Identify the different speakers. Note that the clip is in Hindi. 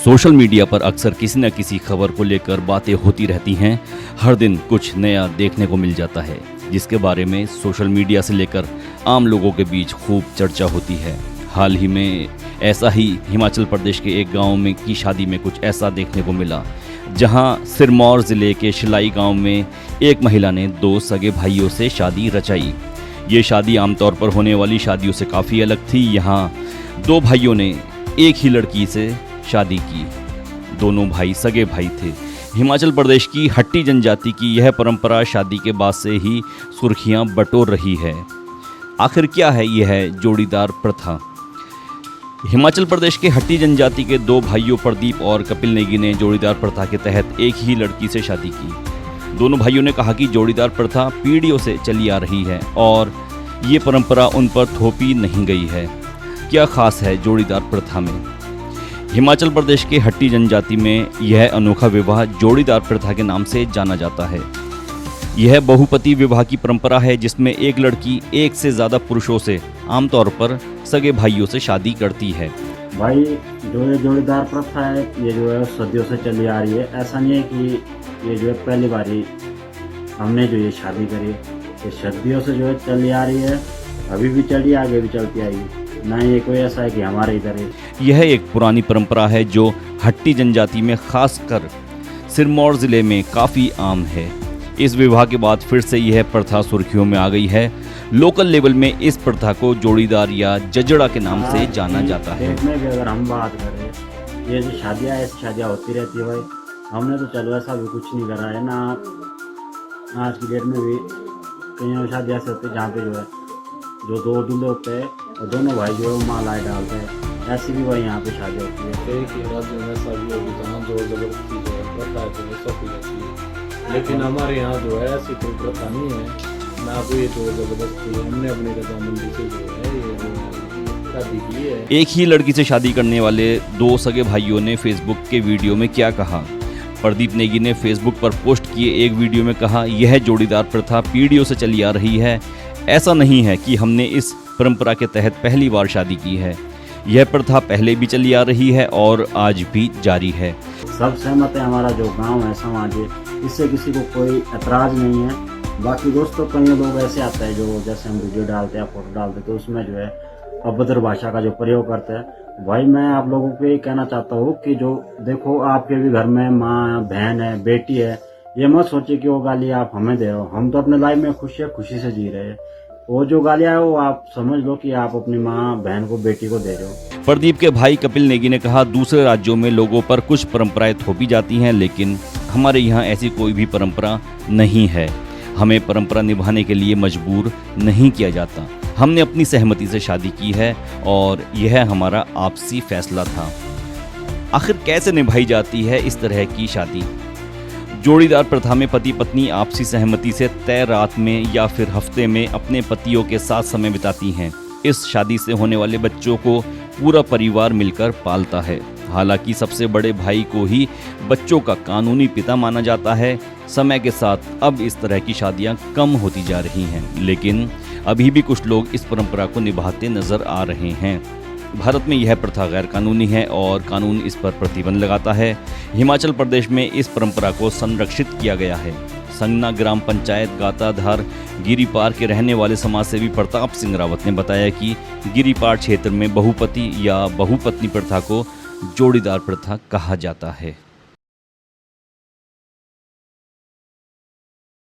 Speaker 1: सोशल मीडिया पर अक्सर किसी न किसी खबर को लेकर बातें होती रहती हैं। हर दिन कुछ नया देखने को मिल जाता है, जिसके बारे में सोशल मीडिया से लेकर आम लोगों के बीच खूब चर्चा होती है। हाल ही में ऐसा ही हिमाचल प्रदेश के एक गांव में की शादी में कुछ ऐसा देखने को मिला, जहां सिरमौर ज़िले के शिलाई गांव में एक महिला ने दो सगे भाइयों से शादी रचाई। ये शादी आमतौर पर होने वाली शादियों से काफ़ी अलग थी। यहाँ दो भाइयों ने एक ही लड़की से शादी की। दोनों भाई सगे भाई थे। हिमाचल प्रदेश की हट्टी जनजाति की यह परंपरा शादी के बाद से ही सुर्खियां बटोर रही है। आखिर क्या है यह जोड़ीदार प्रथा? हिमाचल प्रदेश के हट्टी जनजाति के दो भाइयों प्रदीप और कपिल नेगी ने जोड़ीदार प्रथा के तहत एक ही लड़की से शादी की। दोनों भाइयों ने कहा कि जोड़ीदार प्रथा पीढ़ियों से चली आ रही है और ये परंपरा उन पर थोपी नहीं गई है। क्या खास है जोड़ीदार प्रथा में? हिमाचल प्रदेश के हट्टी जनजाति में यह अनोखा विवाह जोड़ीदार प्रथा के नाम से जाना जाता है। यह बहुपति विवाह की परंपरा है, जिसमें एक लड़की एक से ज़्यादा पुरुषों से, आमतौर पर सगे भाइयों से शादी करती है।
Speaker 2: भाई जो ये जोड़ीदार प्रथा है, ये जो है सदियों से चली आ रही है। ऐसा नहीं है कि ये जो है पहली बारी हमने जो ये शादी करी, ये सदियों से जो है चली आ रही है, अभी भी चली, आगे भी चलती आएगी। ना ये कोई ऐसा है कि हमारे इधर है।
Speaker 1: यह एक पुरानी परंपरा है जो हट्टी जनजाति में खासकर सिरमौर ज़िले में काफ़ी आम है। इस विवाह के बाद फिर से यह प्रथा सुर्खियों में आ गई है। लोकल लेवल में इस प्रथा को जोड़ीदार या जजड़ा के नाम से जाना जाता है।
Speaker 2: में भी अगर हम बात करें, ये जो शादियाँ ऐसी शादियाँ होती रहती है भाई, हमने तो चलो ऐसा भी कुछ नहीं करा है ना। आज की डेट में भी कई शादियाँ ऐसे होती है जहाँ पे जो है जो दो दूल्हे होते हैं और दोनों भाई जो है मालाएं डालते हैं। ऐसी भी भाई यहाँ पे शादी होती है।
Speaker 3: एक ही राज्य में शादी होगी तो हम जोर जबरदस्ती जो है प्रथा जो है सौंपी जाती है, लेकिन हमारे यहाँ जो है ऐसी कोई प्रथा नहीं है, ना कोई जोर जबरदस्ती। हमने अपनी रजामंदी से जो है ये शादी की है।
Speaker 1: एक ही लड़की से शादी करने वाले दो सगे भाइयों ने फेसबुक के वीडियो में क्या कहा? प्रदीप नेगी ने फेसबुक पर पोस्ट किए एक वीडियो में कहा, यह जोड़ीदार प्रथा पीढ़ियों से चली आ रही है। ऐसा नहीं है कि हमने इस परंपरा के तहत पहली बार शादी की है। यह प्रथा पहले भी चली आ रही है और आज भी जारी है।
Speaker 2: सब सहमत है, हमारा जो गांव है, समाज है, इससे किसी को कोई एतराज़ नहीं है। बाकी दोस्तों कई लोग ऐसे आते हैं जो जैसे हम वीडियो डालते हैं, फोटो डालते हैं, तो उसमें जो है अभद्र भाषा का जो प्रयोग करते हैं। भाई मैं आप लोगों को ये कहना चाहता हूँ कि जो देखो आपके भी घर में माँ बहन है, बेटी है, ये मत सोचिए कि वो गाली आप हमें दे रहे हो। हम तो अपने लाइफ में खुशी से जी रहे हैं। वो जो गालियाँ है वो आप समझ लो कि आप अपनी माँ बहन को, बेटी को दे रहे हो।
Speaker 1: प्रदीप के भाई कपिल नेगी ने कहा, दूसरे राज्यों में लोगों पर कुछ परंपराएं थोपी जाती हैं, लेकिन हमारे यहाँ ऐसी कोई भी परंपरा नहीं है। हमें परंपरा निभाने के लिए मजबूर नहीं किया जाता। हमने अपनी सहमति से शादी की है और यह हमारा आपसी फैसला था। आखिर कैसे निभाई जाती है इस तरह की शादी? जोड़ीदार प्रथा में पति पत्नी आपसी सहमति से तय रात में या फिर हफ्ते में अपने पतियों के साथ समय बिताती हैं। इस शादी से होने वाले बच्चों को पूरा परिवार मिलकर पालता है। हालांकि सबसे बड़े भाई को ही बच्चों का कानूनी पिता माना जाता है। समय के साथ अब इस तरह की शादियां कम होती जा रही हैं, लेकिन अभी भी कुछ लोग इस परंपरा को निभाते नजर आ रहे हैं। भारत में यह प्रथा गैर कानूनी है और कानून इस पर प्रतिबंध लगाता है। हिमाचल प्रदेश में इस परंपरा को संरक्षित किया गया है। संगना ग्राम पंचायत गाताधार गिरीपार के रहने वाले समाजसेवी प्रताप सिंह रावत ने बताया कि गिरीपार क्षेत्र में बहुपति या बहुपत्नी प्रथा को जोड़ीदार प्रथा कहा जाता है।